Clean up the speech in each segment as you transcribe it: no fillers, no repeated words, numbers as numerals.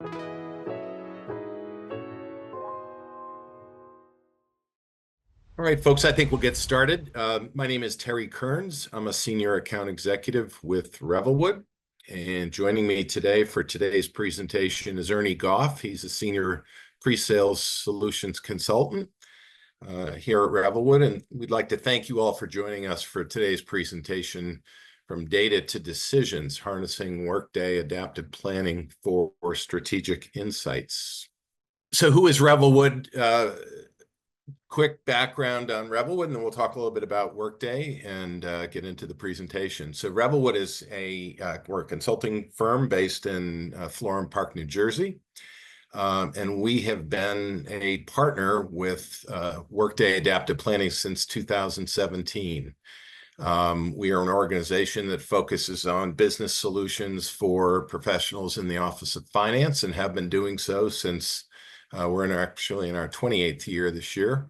All right, folks, I think we'll get started. My name is Terry Kearns. I'm a senior account executive with Revelwood. And joining me today for today's presentation is Ernie Goff. He's a senior pre-sales solutions consultant here at Revelwood. And we'd like to thank you all for joining us for today's presentation, From Data to Decisions, Harnessing Workday Adaptive Planning for Strategic Insights. So who is Revelwood? Quick background on Revelwood, and then we'll talk a little bit about Workday and get into the presentation. So Revelwood is we're a consulting firm based in Florham Park, New Jersey. And we have been a partner with Workday Adaptive Planning since 2017. We are an organization that focuses on business solutions for professionals in the Office of Finance and have been doing so since we're actually in our 28th year this year.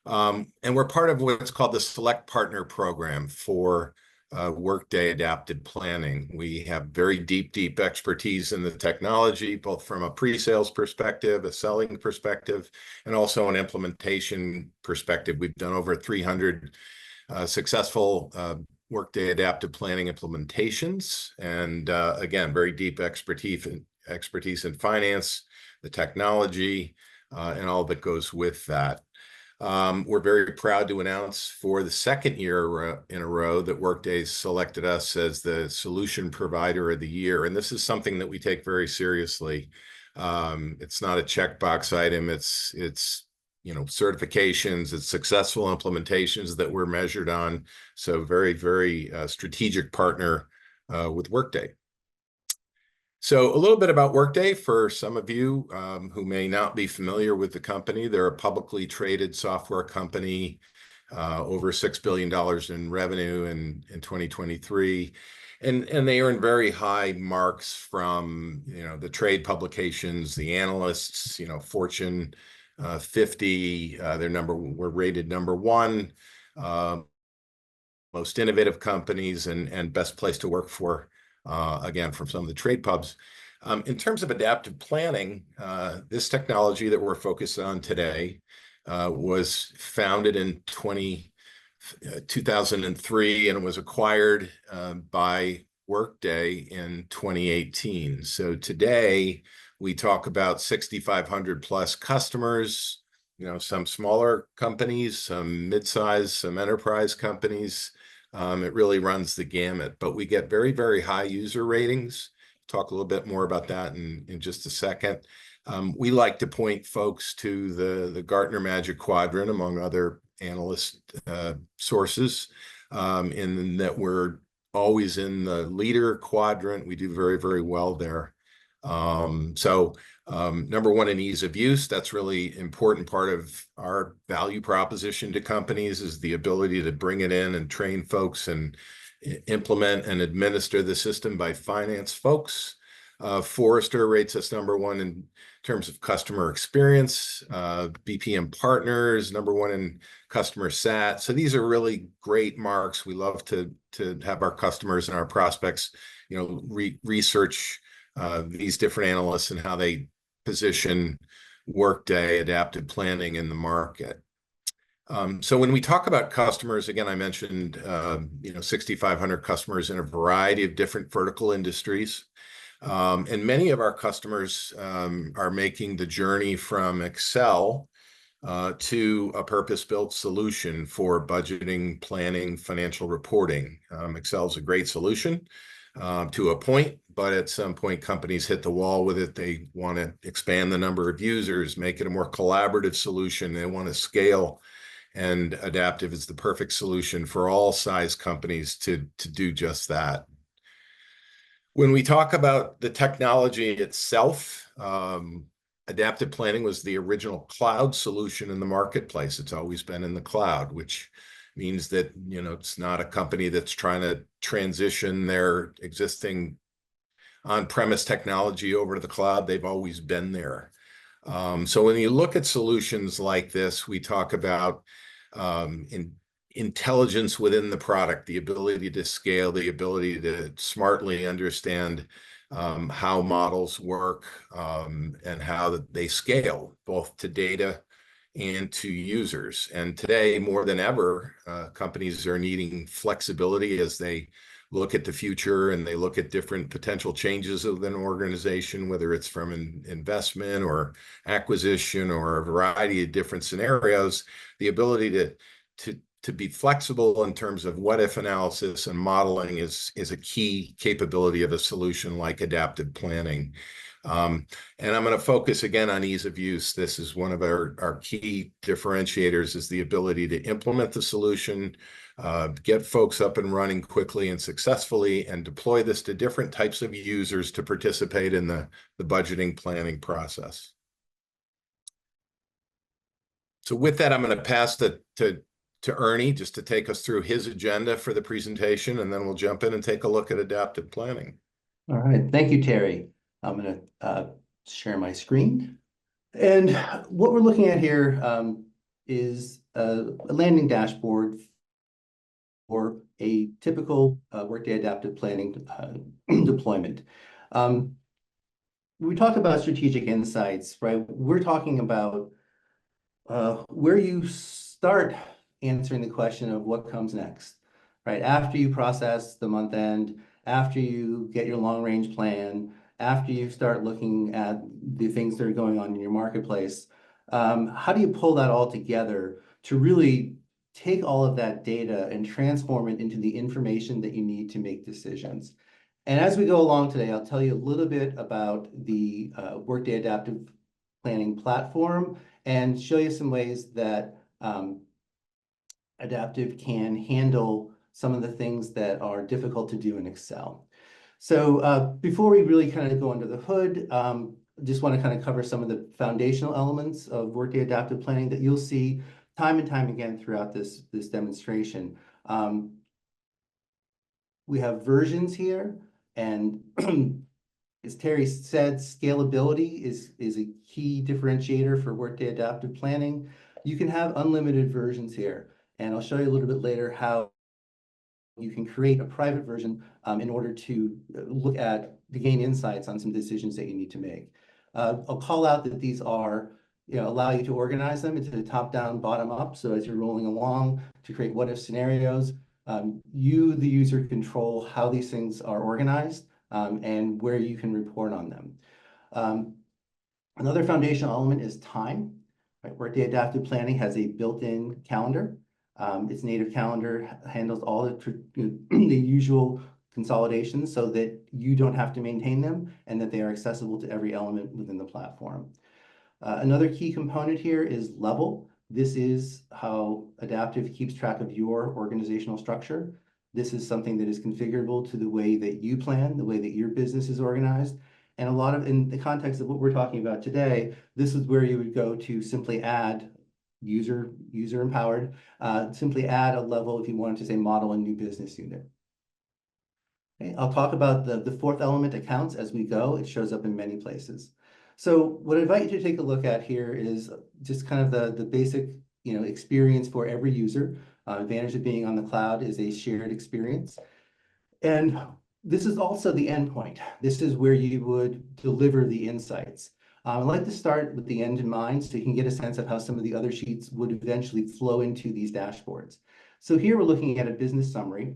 And we're part of what's called the Select Partner Program for Workday Adaptive Planning. We have very deep expertise in the technology, both from a pre-sales perspective, a selling perspective, and also an implementation perspective. We've done over 300 successful Workday Adaptive Planning implementations, and again, very deep expertise in finance, the technology, and all that goes with that. We're very proud to announce for the second year in a row that Workday's selected us as the Solution Provider of the Year. And this is something that we take very seriously. It's not a checkbox item. It's certifications, it's successful implementations that we're measured on. So very strategic partner with Workday. So a little bit about Workday for some of you who may not be familiar with the company. They're a publicly traded software company, over $6 billion in revenue in 2023. And they earn very high marks from the trade publications, the analysts, Fortune 50. We're rated number one, most innovative companies and best place to work for. Again, from some of the trade pubs. In terms of adaptive planning, this technology that we're focused on today was founded in 2003 and was acquired by Workday in 2018. So today we talk about 6,500 plus customers, some smaller companies, some mid-size, some enterprise companies. It really runs the gamut, but we get very high user ratings. Talk a little bit more about that in just a second. We like to point folks to the Gartner Magic Quadrant, among other analyst sources, in that we're always in the leader quadrant. We do very well there. Number one in ease of use, that's really important part of our value proposition to companies, is the ability to bring it in and train folks and implement and administer the system by finance folks. Forrester rates us number one in terms of customer experience. BPM Partners, number one in customer sat. So these are really great marks. We love to have our customers and our prospects, research these different analysts and how they position Workday Adaptive Planning in the market. So when we talk about customers, again, I mentioned 6,500 customers in a variety of different vertical industries. And many of our customers are making the journey from Excel to a purpose-built solution for budgeting, planning, financial reporting. Excel is a great solution to a point, but at some point companies hit the wall with it. They want to expand the number of users, make it a more collaborative solution. They want to scale, and Adaptive is the perfect solution for all size companies to do just that. When we talk about the technology itself, Adaptive Planning was the original cloud solution in the marketplace. It's always been in the cloud, which means that it's not a company that's trying to transition their existing on-premise technology over to the cloud. They've always been there. So when you look at solutions like this, we talk about intelligence within the product, the ability to scale, the ability to smartly understand how models work, and how they scale both to data and to users. And today, more than ever, companies are needing flexibility as they look at the future and they look at different potential changes of an organization, whether it's from an investment or acquisition or a variety of different scenarios. The ability to be flexible in terms of what if analysis and modeling is a key capability of a solution like adaptive planning. And I'm going to focus again on ease of use. This is one of our key differentiators, is the ability to implement the solution, get folks up and running quickly and successfully, and deploy this to different types of users to participate in the budgeting planning process. So with that, I'm going to pass to Ernie just to take us through his agenda for the presentation, and then we'll jump in and take a look at adaptive planning. All right, thank you, Terry. I'm going to share my screen. And what we're looking at here is a landing dashboard for a typical Workday Adaptive Planning deployment. We talk about strategic insights, right? We're talking about where you start answering the question of what comes next, right? After you process the month end, after you get your long range plan, after you start looking at the things that are going on in your marketplace, how do you pull that all together to really take all of that data and transform it into the information that you need to make decisions? And as we go along today, I'll tell you a little bit about the Workday Adaptive Planning platform and show you some ways that Adaptive can handle some of the things that are difficult to do in Excel. So before we really kind of go under the hood, just want to kind of cover some of the foundational elements of Workday Adaptive Planning that you'll see time and time again throughout this demonstration. We have versions here, and as Terry said, scalability is a key differentiator for Workday Adaptive Planning. You can have unlimited versions here, and I'll show you a little bit later how you can create a private version in order to look at, to gain insights on some decisions that you need to make. I'll call out that these are, allow you to organize them into the top down, bottom up. So as you're rolling along to create what if scenarios, you, the user, control how these things are organized and where you can report on them. Another foundational element is time. Right? Workday Adaptive Planning has a built-in calendar. Its native calendar handles all the usual consolidations so that you don't have to maintain them and that they are accessible to every element within the platform. Another key component here is level. This is how Adaptive keeps track of your organizational structure. This is something that is configurable to the way that you plan, the way that your business is organized. And a lot of, in the context of what we're talking about today, this is where you would go to simply add user empowered, simply add a level if you wanted to say model a new business unit. Okay, I'll talk about the fourth element, accounts, as we go. It shows up in many places. So what I invite you to take a look at here is just kind of the basic experience for every user. Advantage of being on the cloud is a shared experience. And this is also the endpoint. This is where you would deliver the insights. I'd like to start with the end in mind so you can get a sense of how some of the other sheets would eventually flow into these dashboards. So here we're looking at a business summary,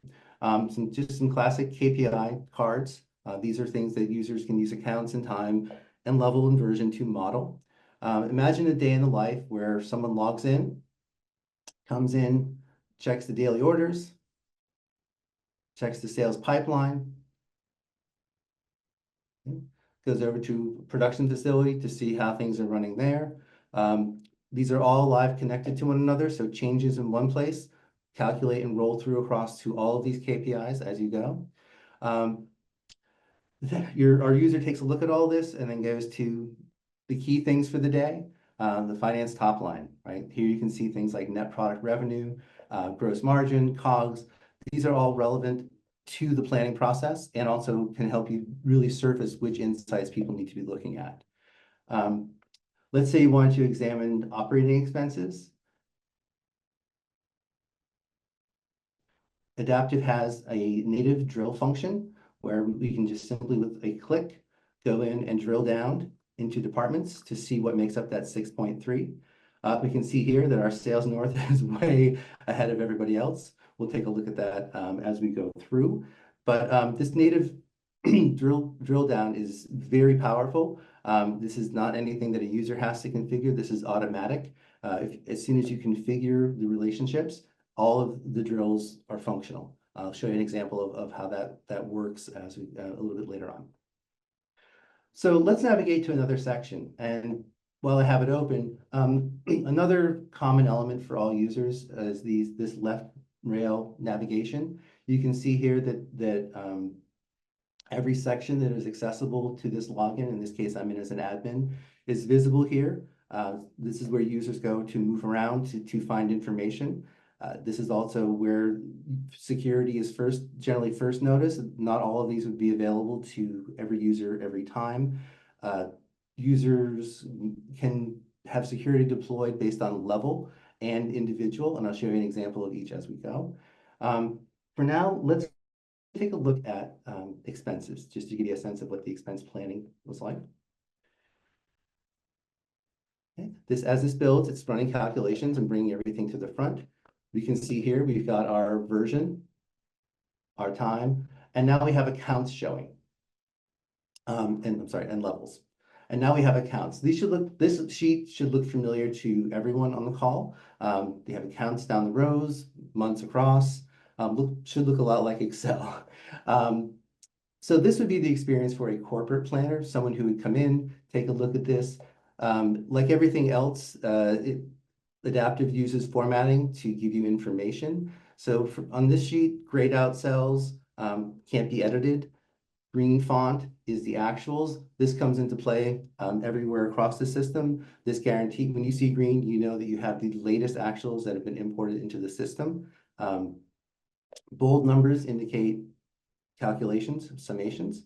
just some classic KPI cards. These are things that users can use accounts and time and level and version to model. Imagine a day in the life where someone logs in, comes in, checks the daily orders, checks the sales pipeline, goes over to production facility to see how things are running there. These are all live connected to one another, so changes in one place, calculate and roll through across to all of these KPIs as you go. Our user takes a look at all this and then goes to the key things for the day, the finance top line, right? Here you can see things like net product revenue, gross margin, COGS. These are all relevant to the planning process and also can help you really surface which insights people need to be looking at. Let's say you want to examine operating expenses. Adaptive has a native drill function where we can just simply with a click go in and drill down into departments to see what makes up that 6.3. We can see here that our sales north is way ahead of everybody else. We'll take a look at that as we go through. But this native drill down is very powerful. This is not anything that a user has to configure. This is automatic. As soon as you configure the relationships, all of the drills are functional. I'll show you an example of how that works as we a little bit later on. So let's navigate to another section. And while I have it open, another common element for all users is this left rail navigation. You can see here that every section that is accessible to this login, in this case I'm in as an admin, is visible here. This is where users go to move around to find information. This is also where security is generally first noticed. Not all of these would be available to every user every time. Users can have security deployed based on level and individual, and I'll show you an example of each as we go. For now, let's take a look at expenses, just to give you a sense of what the expense planning was like. Okay. As this builds, it's running calculations and bringing everything to the front. We can see here we've got our version, our time, and now we have accounts showing. And levels. And now we have accounts. This sheet should look familiar to everyone on the call. They have accounts down the rows, months across. Should look a lot like Excel. So this would be the experience for a corporate planner, someone who would come in, take a look at this. Like everything else, Adaptive uses formatting to give you information. So on this sheet, grayed out cells can't be edited. Green font is the actuals. This comes into play everywhere across the system. This guarantee, when you see green, you know that you have the latest actuals that have been imported into the system. Bold numbers indicate calculations, summations.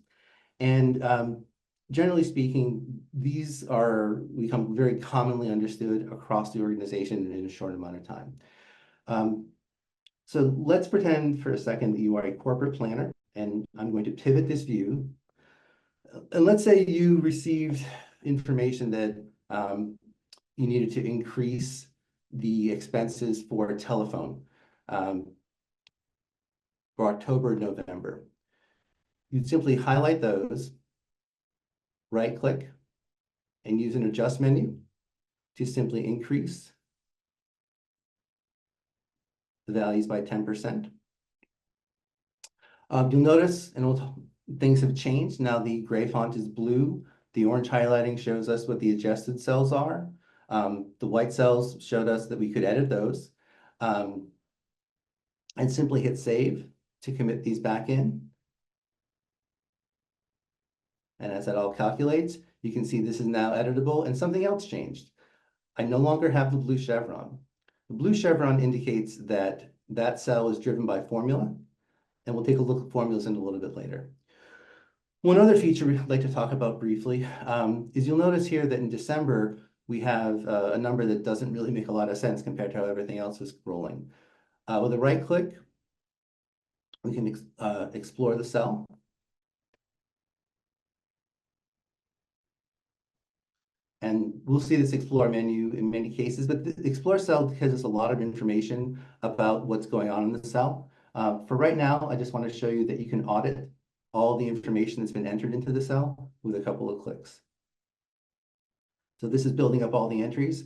And generally speaking, these become very commonly understood across the organization in a short amount of time. So let's pretend for a second that you are a corporate planner, and I'm going to pivot this view. And let's say you received information that you needed to increase the expenses for telephone for October, November. You'd simply highlight those, right-click, and use an adjust menu to simply increase the values by 10%. You'll notice, things have changed. Now the gray font is blue. The orange highlighting shows us what the adjusted cells are. The white cells showed us that we could edit those. And simply hit save to commit these back in. And as that all calculates, you can see this is now editable, and something else changed. I no longer have the blue chevron. The blue chevron indicates that that cell is driven by formula, and we'll take a look at formulas in a little bit later. One other feature we'd like to talk about briefly is you'll notice here that in December, we have a number that doesn't really make a lot of sense compared to how everything else is rolling. With a right click, we can explore the cell. And we'll see this Explore menu in many cases, but the Explore cell gives us a lot of information about what's going on in the cell. For right now, I just want to show you that you can audit all the information that's been entered into the cell with a couple of clicks. So this is building up all the entries.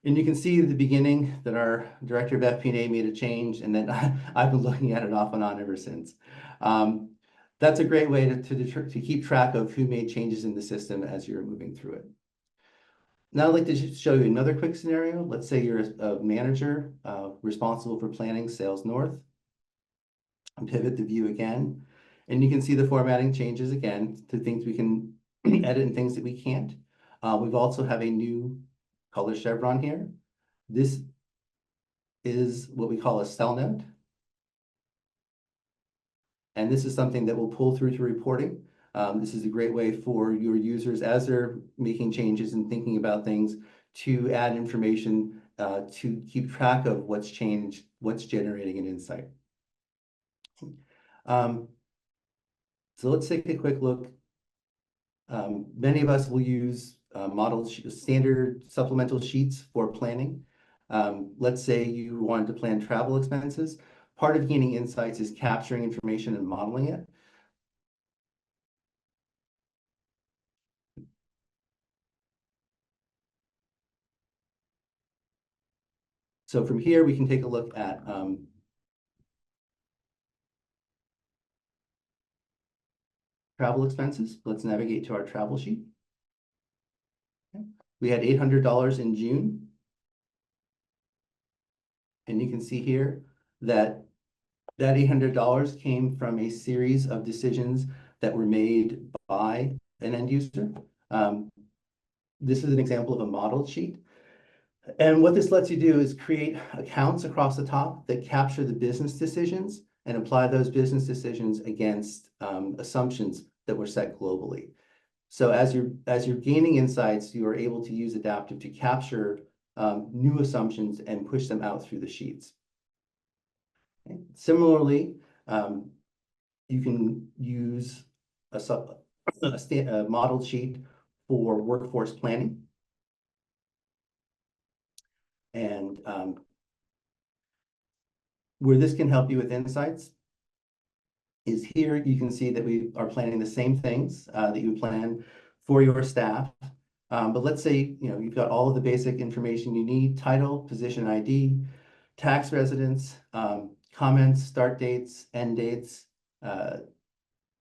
And you can see at the beginning that our director of FP&A made a change, and then I've been looking at it off and on ever since. That's a great way to keep track of who made changes in the system as you're moving through it. Now I'd like to show you another quick scenario. Let's say you're a manager responsible for planning sales north. And pivot the view again. And you can see the formatting changes again to things we can edit and things that we can't. We've also have a new color chevron here. This is what we call a cell note. And this is something that will pull through to reporting. This is a great way for your users as they're making changes and thinking about things to add information to keep track of what's changed, what's generating an insight. So let's take a quick look. Many of us will use standard supplemental sheets for planning. Let's say you wanted to plan travel expenses. Part of gaining insights is capturing information and modeling it. So from here, we can take a look at travel expenses. Let's navigate to our travel sheet. Okay. We had $800 in June. And you can see here that that $800 came from a series of decisions that were made by an end user. This is an example of a modeled sheet. And what this lets you do is create accounts across the top that capture the business decisions and apply those business decisions against assumptions that were set globally. So as you're gaining insights, you are able to use Adaptive to capture new assumptions and push them out through the sheets. Okay. Similarly, you can use a modeled sheet for workforce planning. And where this can help you with insights is here. You can see that we are planning the same things that you would plan for your staff. But let's say you've got all of the basic information you need: title, position ID, tax residence, comments, start dates, end dates,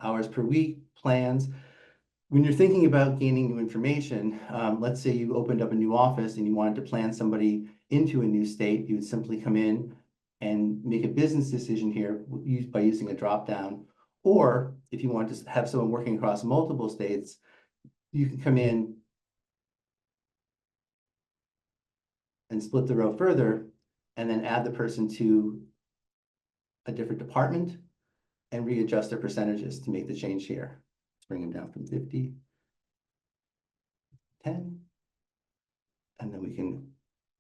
hours per week, plans. When you're thinking about gaining new information, let's say you opened up a new office and you wanted to plan somebody into a new state, you would simply come in and make a business decision here by using a drop down. Or if you want to have someone working across multiple states, you can come in and split the row further and then add the person to a different department and readjust their percentages to make the change here. Let's bring them down from 50, 10, and then we can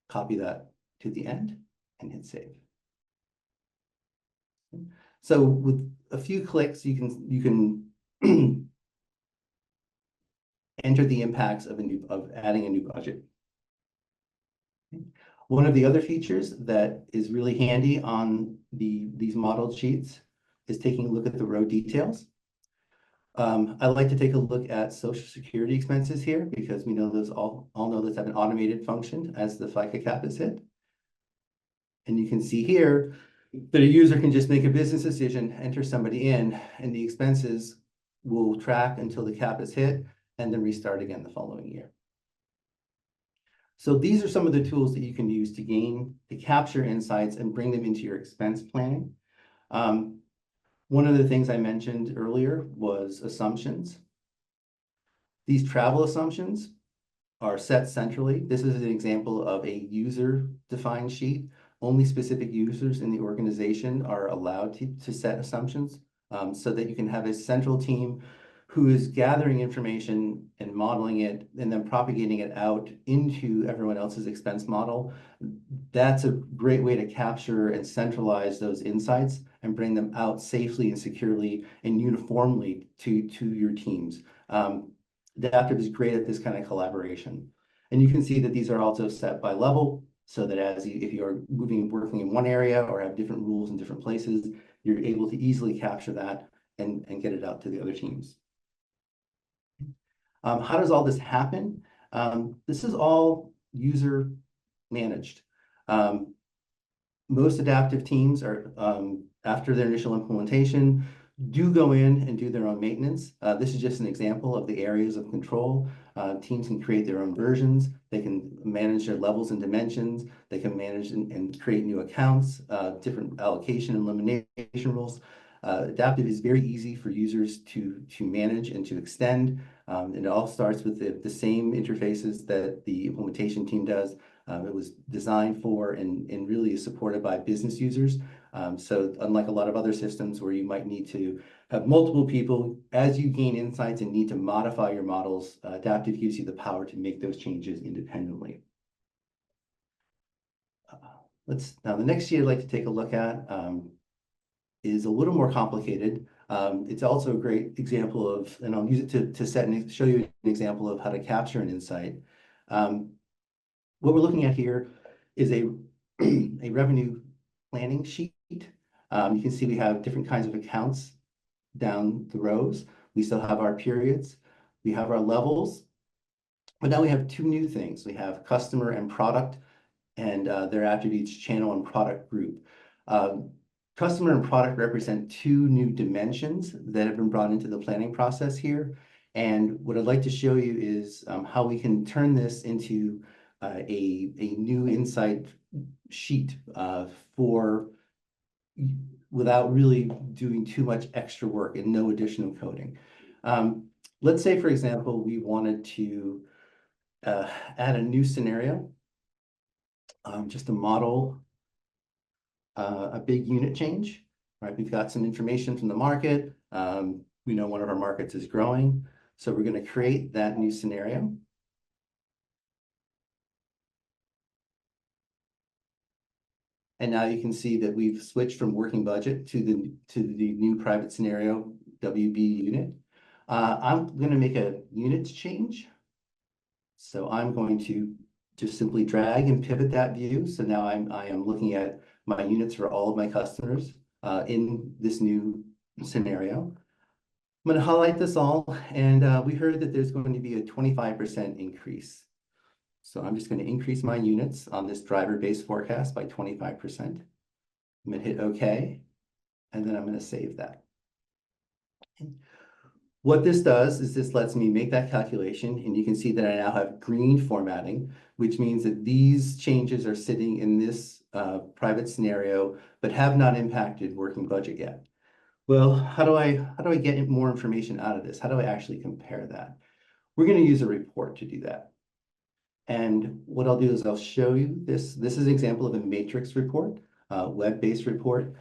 copy that to the end and hit save. So with a few clicks, you can enter the impacts of adding a new budget. One of the other features that is really handy on these modeled sheets is taking a look at the row details. I like to take a look at Social Security expenses here because we know those all know those have an automated function as the FICA cap is hit. And you can see here that a user can just make a business decision, enter somebody in, and the expenses will track until the cap is hit and then restart again the following year. So these are some of the tools that you can use to capture insights and bring them into your expense planning. One of the things I mentioned earlier was assumptions. These travel assumptions are set centrally. This is an example of a user-defined sheet. Only specific users in the organization are allowed to set assumptions so that you can have a central team who is gathering information and modeling it and then propagating it out into everyone else's expense model. That's a great way to capture and centralize those insights and bring them out safely and securely and uniformly to your teams. Adaptive is great at this kind of collaboration. And you can see that these are also set by level so that if you are working in one area or have different rules in different places, you're able to easily capture that and get it out to the other teams. How does all this happen? This is all user managed. Most adaptive teams are, after their initial implementation, do go in and do their own maintenance. This is just an example of the areas of control. Teams can create their own versions. They can manage their levels and dimensions. They can manage and create new accounts, different allocation and elimination rules. Adaptive is very easy for users to manage and to extend. And it all starts with the same interfaces that the implementation team does. It was designed for and really is supported by business users. So unlike a lot of other systems where you might need to have multiple people, as you gain insights and need to modify your models, Adaptive gives you the power to make those changes independently. Now the next sheet I'd like to take a look at is a little more complicated. It's also a great example of, and I'll use it to show you an example of how to capture an insight. What we're looking at here is a revenue planning sheet. You can see we have different kinds of accounts down the rows. We still have our periods. We have our levels. But now we have two new things. We have customer and product, and their attributes, channel and product group. Customer and product represent two new dimensions that have been brought into the planning process here. And what I'd like to show you is how we can turn this into a new insight sheet without really doing too much extra work and no additional coding. Let's say, for example, we wanted to add a new scenario, just to model a big unit change, right? We've got some information from the market. We know one of our markets is growing. So we're going to create that new scenario. And now you can see that we've switched from working budget to the new private scenario WB unit. I'm going to make a units change. So I'm going to just simply drag and pivot that view. So now I am looking at my units for all of my customers in this new scenario. I'm going to highlight this all, and we heard that there's going to be a 25% increase. So I'm just going to increase my units on this driver-based forecast by 25%. I'm going to hit OK, and then I'm going to save that. What this does is this lets me make that calculation, and you can see that I now have green formatting, which means that these changes are sitting in this private scenario, but have not impacted working budget yet. Well, how do I get more information out of this? How do I actually compare that? We're going to use a report to do that. And what I'll do is I'll show you this. This is an example of a matrix report, web-based report.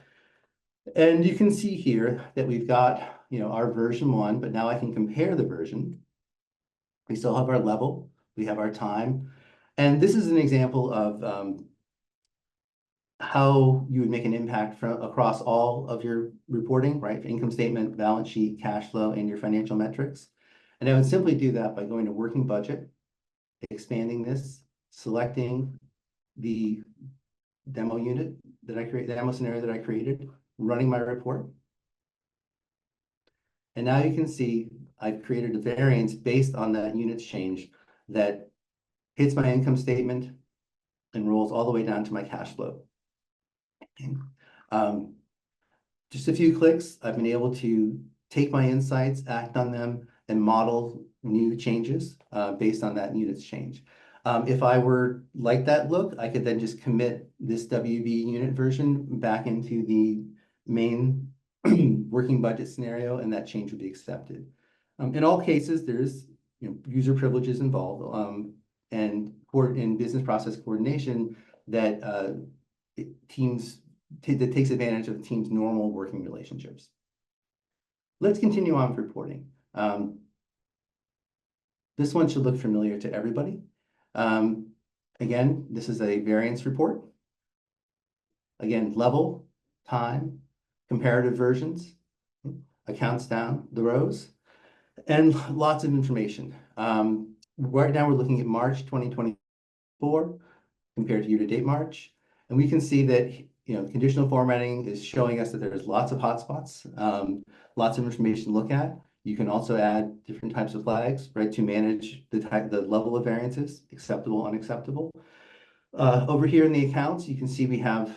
And you can see here that we've got, our version 1, but now I can compare the version. We still have our level, we have our time. And this is an example of how you would make an impact across all of your reporting, right? Income statement, balance sheet, cash flow, and your financial metrics. And I would simply do that by going to working budget, expanding this, selecting the demo unit that I create, the demo scenario that I created, running my report. And now you can see I've created a variance based on that units change that hits my income statement and rolls all the way down to my cash flow. Just a few clicks, I've been able to take my insights, act on them, and model new changes based on that units change. If I were like that look, I could then just commit this WB unit version back into the main working budget scenario, and that change would be accepted. In all cases, there's user privileges involved, and in business process coordination that that takes advantage of the team's normal working relationships. Let's continue on with reporting. This one should look familiar to everybody. Again, this is a variance report. Again, level, time, comparative versions, accounts down the rows, and lots of information. Right now we're looking at March 2024 compared to year-to-date March. And we can see that conditional formatting is showing us that there's lots of hotspots, lots of information to look at. You can also add different types of flags, right, to manage the level of variances, acceptable, unacceptable. Over here in the accounts, you can see we have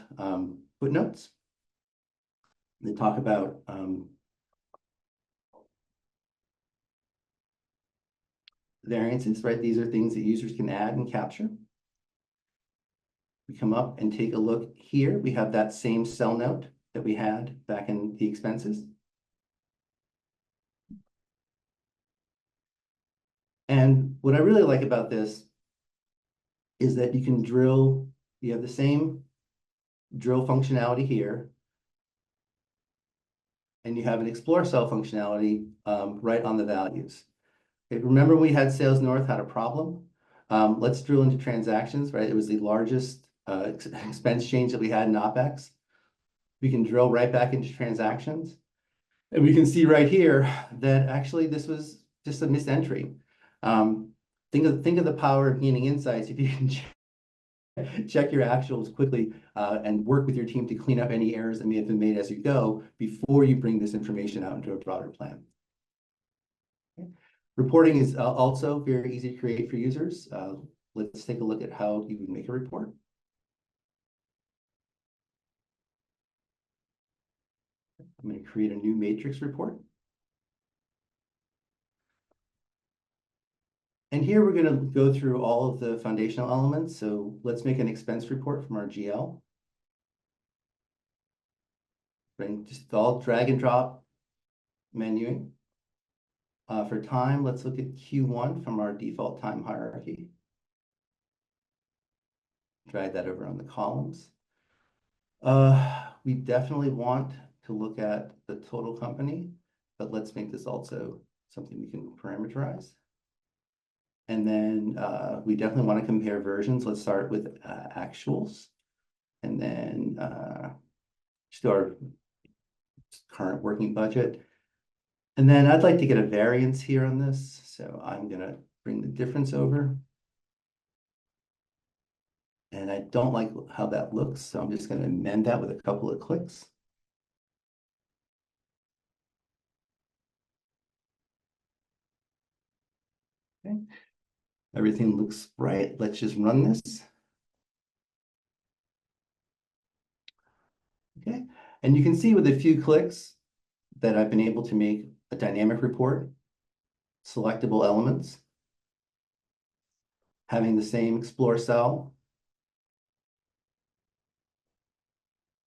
footnotes. They talk about variances, right? These are things that users can add and capture. We come up and take a look here. We have that same cell note that we had back in the expenses. And what I really like about this is that you can drill, you have the same drill functionality here, and you have an explore cell functionality right on the values. Okay, remember we had Sales North had a problem. Let's drill into transactions, right? It was the largest expense change that we had in OpEx. We can drill right back into transactions. And we can see right here that actually this was just a missed entry. Think of the power of gaining insights if you can check your actuals quickly and work with your team to clean up any errors that may have been made as you go before you bring this information out into a broader plan. Okay. Reporting is also very easy to create for users. Let's take a look at how you would make a report. I'm going to create a new matrix report. And here we're going to go through all of the foundational elements. So let's make an expense report from our GL. Just all drag and drop menuing. For time, let's look at Q1 from our default time hierarchy. Drag that over on the columns. We definitely want to look at the total company, but let's make this also something we can parameterize. And then we definitely want to compare versions. Let's start with actuals, and then just our current working budget. And then I'd like to get a variance here on this. So I'm going to bring the difference over. And I don't like how that looks, so I'm just going to amend that with a couple of clicks. Okay. Everything looks right. Let's just run this. Okay. And you can see with a few clicks that I've been able to make a dynamic report, selectable elements, having the same explore cell,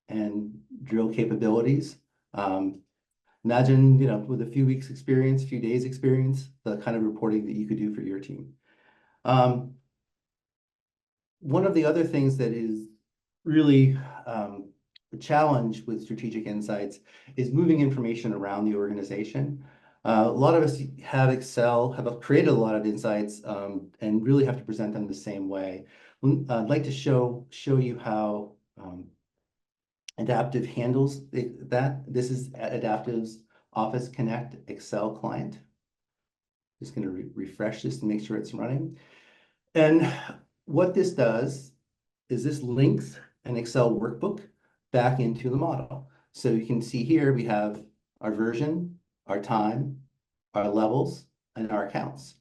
and drill capabilities. Imagine, with a few weeks experience, a few days experience, the kind of reporting that you could do for your team. One of the other things that is really a challenge with strategic insights is moving information around the organization. A lot of us have Excel, have created a lot of insights, and really have to present them the same way. I'd like to show you how Adaptive handles that. This is Adaptive's Office Connect Excel client. Just going to refresh this to make sure it's running. And what this does is this links an Excel workbook back into the model. So you can see here we have our version, our time, our levels, and our accounts.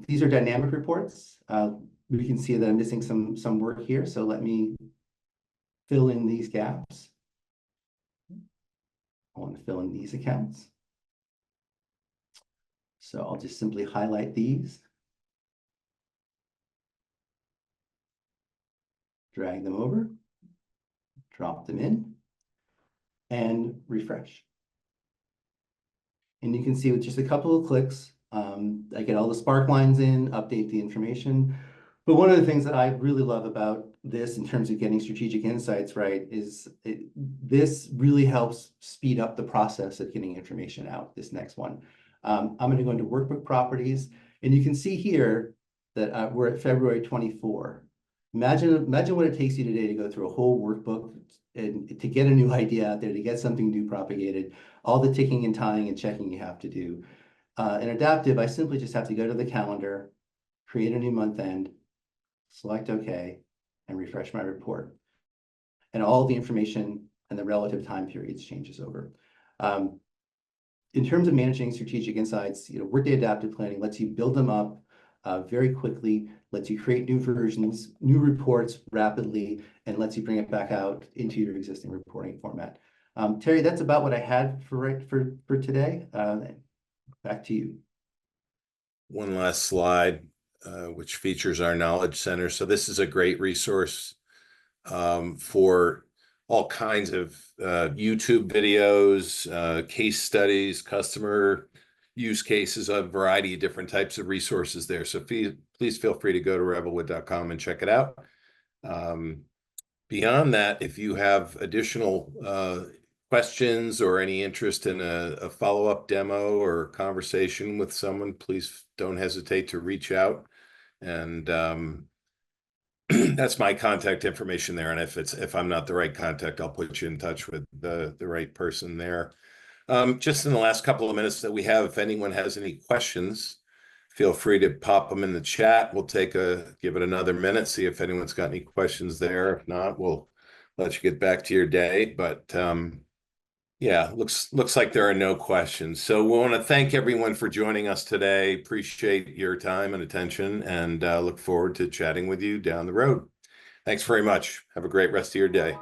These are dynamic reports. We can see that I'm missing some work here. So let me fill in these gaps. I want to fill in these accounts. So I'll just simply highlight these, drag them over, drop them in, and refresh. And you can see with just a couple of clicks, I get all the spark lines in, update the information. But one of the things that I really love about this in terms of getting strategic insights right is this really helps speed up the process of getting information out, this next one. I'm going to go into workbook properties, and you can see here that we're at February 24. Imagine what it takes you today to go through a whole workbook and to get a new idea out there, to get something new propagated, all the ticking and tying and checking you have to do. In Adaptive, I simply just have to go to the calendar, create a new month end, select OK, and refresh my report. And all the information and the relative time periods changes over. In terms of managing strategic insights, Workday Adaptive Planning lets you build them up very quickly, lets you create new versions, new reports rapidly, and lets you bring it back out into your existing reporting format. Terry, that's about what I had for today. Back to you. One last slide, which features our Knowledge Center. So this is a great resource for all kinds of YouTube videos, case studies, customer use cases, a variety of different types of resources there. So please feel free to go to revelwood.com and check it out. Beyond that, if you have additional questions or any interest in a follow-up demo or conversation with someone, please don't hesitate to reach out. And that's my contact information there. And if I'm not the right contact, I'll put you in touch with the right person there. Just in the last couple of minutes that we have, if anyone has any questions, feel free to pop them in the chat. We'll give it another minute, see if anyone's got any questions there. If not, we'll let you get back to your day. But yeah, looks like there are no questions. So we want to thank everyone for joining us today. Appreciate your time and attention, and look forward to chatting with you down the road. Thanks very much. Have a great rest of your day.